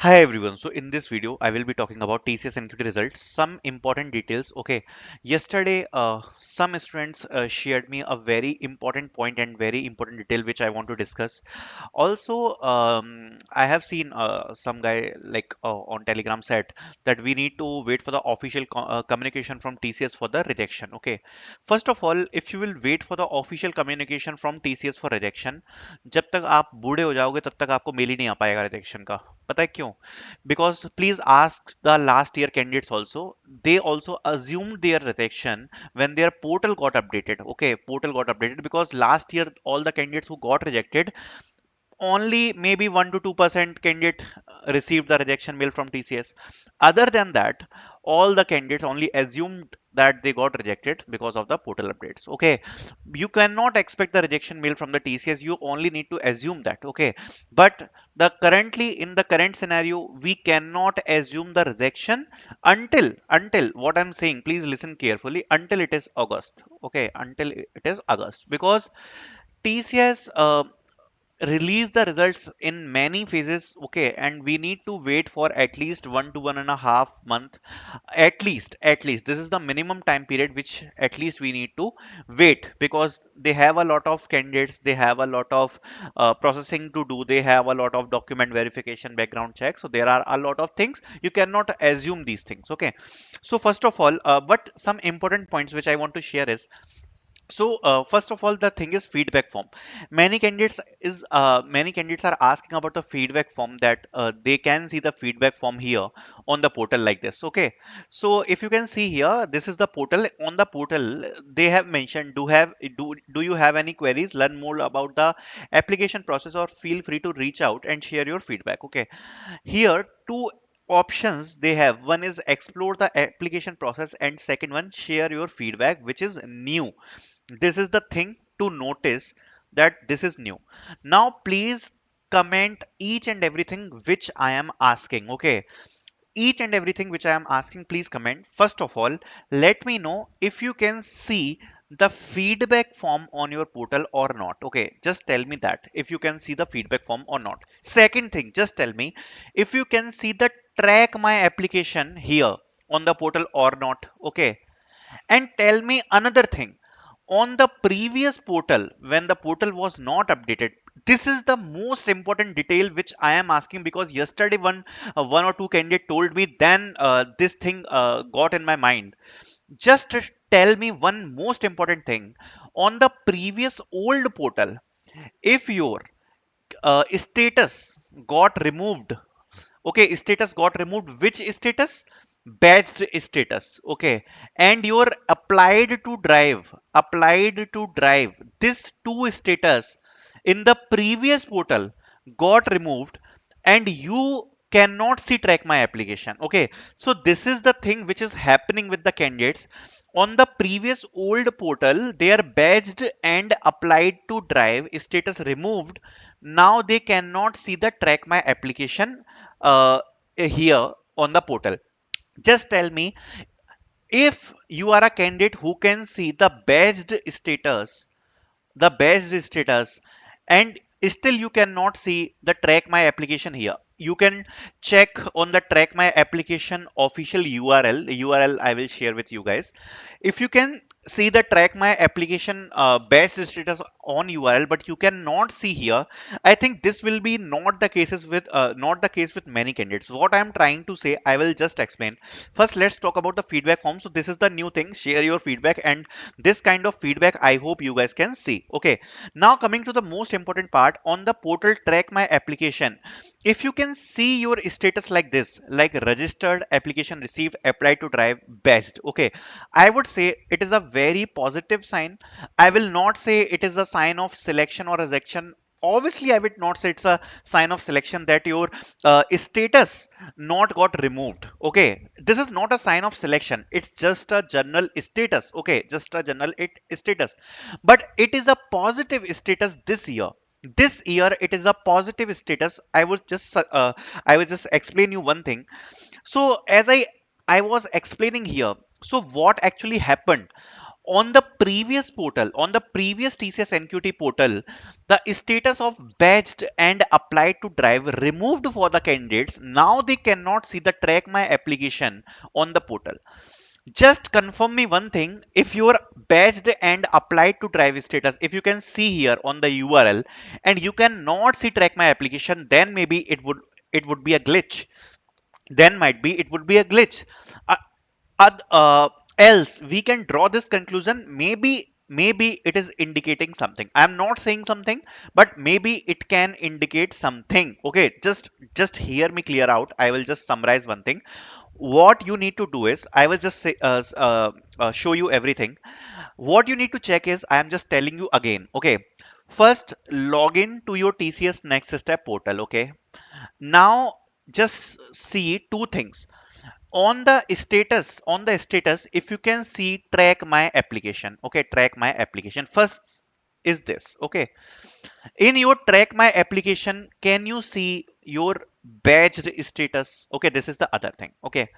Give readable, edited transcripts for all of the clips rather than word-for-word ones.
Hi everyone. So in this video, I will be talking about TCS NQT results, some important details. Okay, yesterday, some students shared me a very important point and very important detail which I want to discuss. Also, I have seen some guy like on Telegram said that we need to wait for the official communication from TCS for the rejection. Okay, first of all, if you will wait for the official communication from TCS for rejection, जब तक आप बूढ़े हो जाओगे तब तक आपको mail ही नहीं आ पाएगा रिजेक्शन का. पता है क्यों? Because please ask the last year candidates also. They also assumed their rejection when their portal got updated. Okay, portal got updated because last year all the candidates who got rejected, only maybe 1 to 2% candidate received the rejection mail from TCS. Other than that, all the candidates only assumed that they got rejected because of the portal updates. Okay, you cannot expect the rejection mail from the TCS. You only need to assume that. Okay, but the currently in the current scenario, we cannot assume the rejection until what I'm saying. Please listen carefully. Until it is August. Okay, until it is August because TCS release the results in many phases. Okay, and we need to wait for at least 1 to 1.5 month, at least this is the minimum time period which at least we need to wait, because they have a lot of candidates, they have a lot of processing to do, they have a lot of document verification, background check, so there are a lot of things. You cannot assume these things. Okay, so first of all, but some important points which I want to share is, so first of all, the thing is feedback form. Many candidates are asking about the feedback form, that they can see the feedback form here on the portal like this. Okay, so if you can see here, this is the portal. On the portal, they have mentioned, do you have any queries? Learn more about the application process, or feel free to reach out and share your feedback. Okay, here two options they have. One is explore the application process, and second one share your feedback, which is new. This is the thing to notice, that this is new. Now please comment each and everything which I am asking. Okay, each and everything which I am asking, please comment. First of all, let me know if you can see the feedback form on your portal or not. Okay, just tell me that if you can see the feedback form or not. Second thing, just tell me if you can see the track my application here on the portal or not. Okay, and tell me another thing, on the previous portal when the portal was not updated, this is the most important detail which I am asking, because yesterday one or two candidate told me, then this thing got in my mind. Just tell me one most important thing, on the previous old portal, if your status got removed. Okay, status got removed. Which status? Badged status. Okay, and your applied to drive, this two status in the previous portal got removed, and you cannot see track my application. Okay, so this is the thing which is happening with the candidates. On the previous old portal, they are badged and applied to drive status removed. Now they cannot see the track my application uh, here on the portal. Just tell me, if you are a candidate who can see the badged status, and still you cannot see the track my application here, you can check on the track my application official url I will share with you guys. If you can see the track my application badged status on url, but you cannot see here, I think this will be not the case with many candidates. What I am trying to say, I will just explain. First, let's talk about the feedback form. So this is the new thing, share your feedback, and this kind of feedback I hope you guys can see. Okay, now coming to the most important part, on the portal track my application, if you can see your status like this, like registered, application received, applied to drive, best. Okay, I would say it is a very positive sign. I will not say it is a sign of selection or rejection. Obviously I would not say it's a sign of selection that your status not got removed. Okay, this is not a sign of selection, it's just a general status. Okay, just a general status, but it is a positive status this year. This year it is a positive status. I would just explain you one thing. So as I was explaining here, so what actually happened, On the previous portal, on the previous TCS NQT portal, the status of badged and applied to drive removed for the candidates. Now they cannot see the track my application on the portal. Just confirm me one thing. If your badged and applied to drive status, if you can see here on the URL and you cannot see track my application, then maybe it would be a glitch. Then might be it would be a glitch. Uh, Else we can draw this conclusion, maybe it is indicating something. I'm not saying something, but maybe it can indicate something. Okay, just hear me clear out. I will just summarize one thing. What you need to do is, I will just say show you everything. What you need to check is, I am just telling you again. Okay, first log in to your TCS Next Step portal. Okay, now just see two things. On the status, if you can see track my application. Okay, track my application first is this. Okay, in your track my application, can you see your badged status? Okay, this is the other thing. Okay,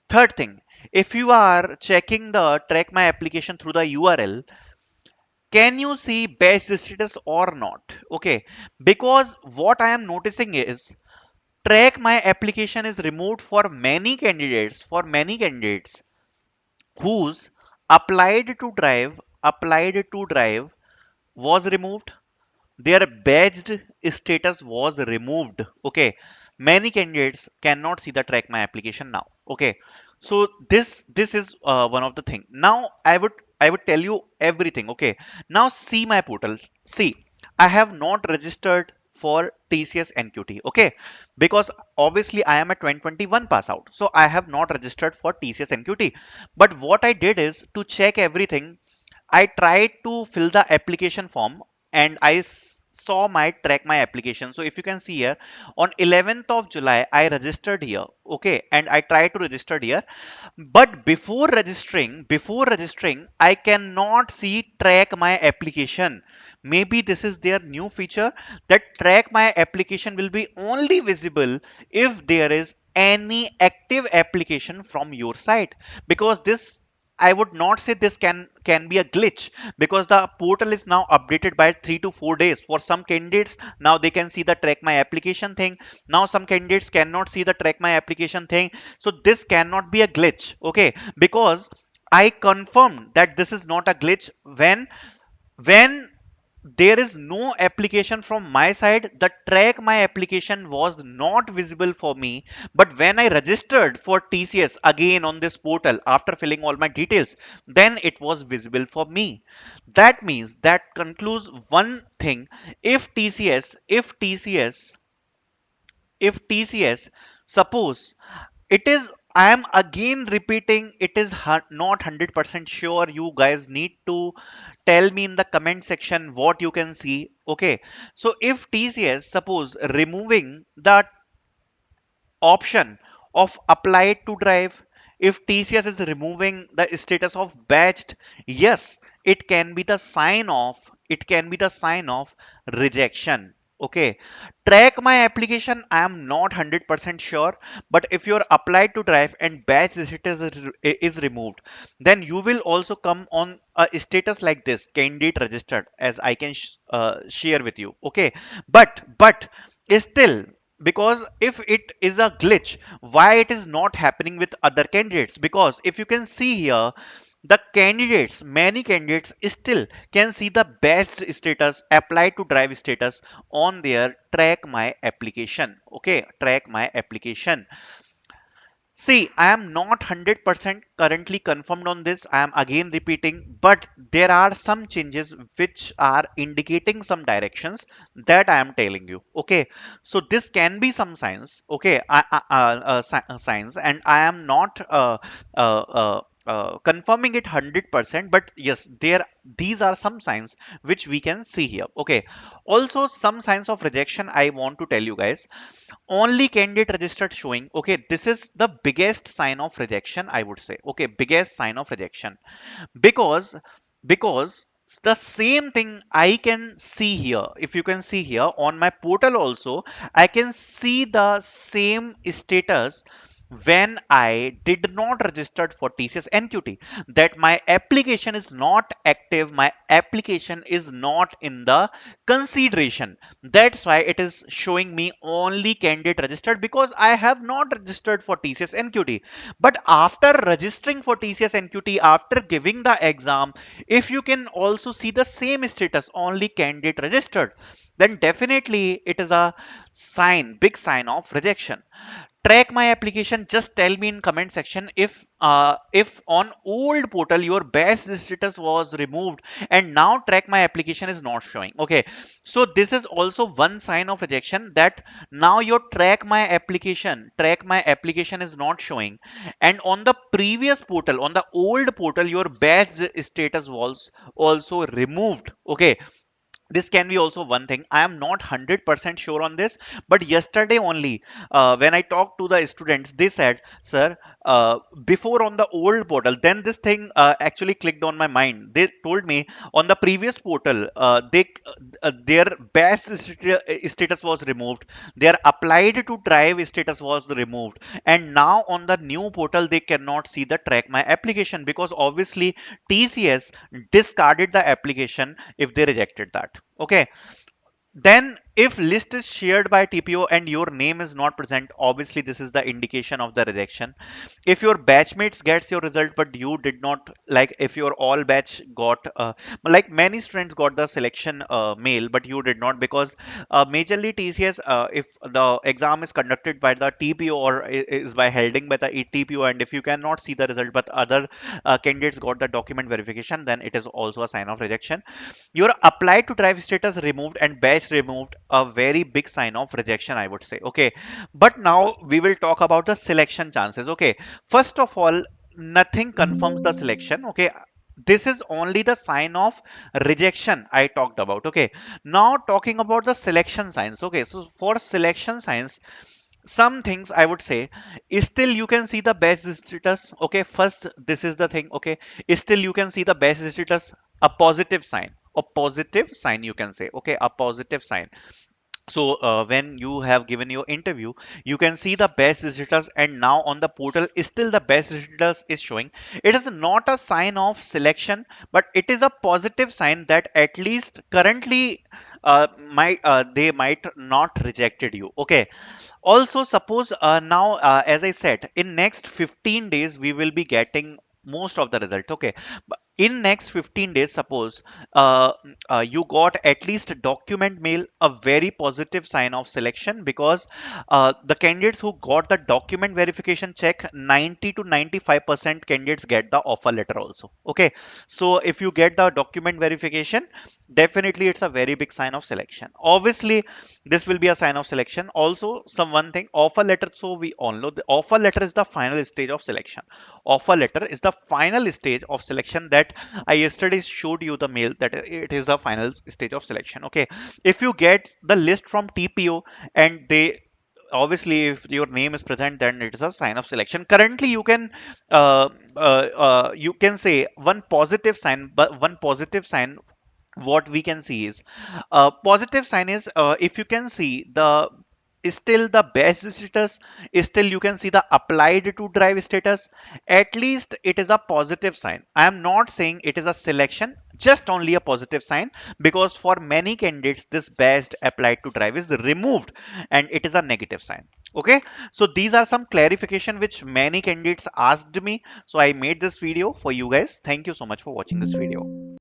third thing, if you are checking the track my application through the URL, can you see badged status or not? Okay, because what I am noticing is track my application is removed for many candidates whose applied to drive was removed. Their badged status was removed. Okay, many candidates cannot see the track my application now. Okay, so this is one of the thing. Now I would tell you everything. Okay, now see my portal. See, I have not registered for TCS NQT. Okay, because obviously I am a 2021 pass out, so I have not registered for TCS NQT. But what I did is, to check everything, I tried to fill the application form and saw my track my application. So if you can see here, on 11th of July, I registered here. Okay, and I tried to register here. But before registering, I cannot see track my application. Maybe this is their new feature, that track my application will be only visible if there is any active application from your side. Because this, I would not say this can be a glitch, because the portal is now updated by 3 to 4 days. For some candidates, now they can see the track my application thing. Now some candidates cannot see the track my application thing. So this cannot be a glitch. Okay, because I confirmed that this is not a glitch when there is no application from my side. The track my application was not visible for me, but when I registered for TCS again on this portal after filling all my details, then it was visible for me. That means, that concludes one thing. If TCS suppose it is, I am again repeating, it is not 100% sure. You guys need to tell me in the comment section what you can see. Okay, so if TCS suppose removing the option of applied to drive, if TCS is removing the status of batched, yes, it can be the sign of rejection. Okay, track my application, I am not 100% sure, but if you're applied to drive and batch status is removed, then you will also come on a status like this, candidate registered, as I can share with you. Okay, but still, because if it is a glitch, why it is not happening with other candidates? Because if you can see here, the candidates, many candidates still can see the best status, applied to drive status, on their track my application. Okay, track my application. See, I am not 100% currently confirmed on this. I am again repeating, but there are some changes which are indicating some directions that I am telling you. Okay, so this can be some signs. Okay, signs, and I am not confirming it 100%, but yes, these are some signs which we can see here. Okay, also some signs of rejection I want to tell you guys. Only candidate registered showing. Okay, this is the biggest sign of rejection, I would say. Okay, biggest sign of rejection, because the same thing I can see here. If you can see here on my portal also, I can see the same status when I did not register for TCS NQT, that my application is not active, my application is not in the consideration. That's why it is showing me only candidate registered, because I have not registered for TCS NQT. But after registering for TCS NQT, after giving the exam, if you can also see the same status, only candidate registered, then definitely it is a sign, big sign of rejection. Track my application, just tell me in comment section if on old portal your best status was removed and now track my application is not showing. Okay, so this is also one sign of rejection, that now your track my application is not showing, and on the previous portal, on the old portal, your best status was also removed. Okay, this can be also one thing. I am not 100% sure on this, but yesterday only, when I talked to the students, they said, sir, before on the old portal, then this thing actually clicked on my mind. They told me on the previous portal, their best status was removed, their applied to drive status was removed, and now on the new portal they cannot see the track my application, because obviously TCS discarded the application if they rejected that. Okay, then if list is shared by TPO and your name is not present, obviously this is the indication of the rejection. If your batchmates gets your result but you did not, like if your all batch got like many students got the selection mail but you did not, because majorly TCS, if the exam is conducted by the TPO or is by holding by the TPO, and if you cannot see the result but other candidates got the document verification, then it is also a sign of rejection. Your applied to drive status removed and batch removed, a very big sign of rejection, I would say. Okay, but now we will talk about the selection chances. Okay, first of all, nothing confirms the selection. Okay, this is only the sign of rejection I talked about. Okay, now talking about the selection signs. Okay, so for selection signs, some things I would say, still you can see the best status. Okay, first this is the thing. Okay, still you can see the best status, a positive sign, a positive sign you can say. Okay, a positive sign. So when you have given your interview, you can see the best status, and now on the portal still the best status is showing. It is not a sign of selection, but it is a positive sign that at least currently might they might not rejected you. Okay, also suppose now, as I said, in next 15 days we will be getting most of the result. Okay, but in next 15 days, suppose you got at least a document mail, a very positive sign of selection, because the candidates who got the document verification check, 90 to 95% candidates get the offer letter also. Okay, so if you get the document verification, definitely it's a very big sign of selection. Obviously this will be a sign of selection. Also, some one thing, offer letter, so we all know the offer letter is the final stage of selection. Offer letter is the final stage of selection, that I yesterday showed you the mail that it is the final stage of selection. Okay, if you get the list from TPO and they, obviously if your name is present, then it is a sign of selection. Currently you can say one positive sign, but one positive sign what we can see is, positive sign is, if you can see the still the best status, still you can see the applied to drive status, at least it is a positive sign. I am not saying it is a selection, just only a positive sign, because for many candidates this best applied to drive is removed and it is a negative sign. Okay, so these are some clarification which many candidates asked me, so I made this video for you guys. Thank you so much for watching this video.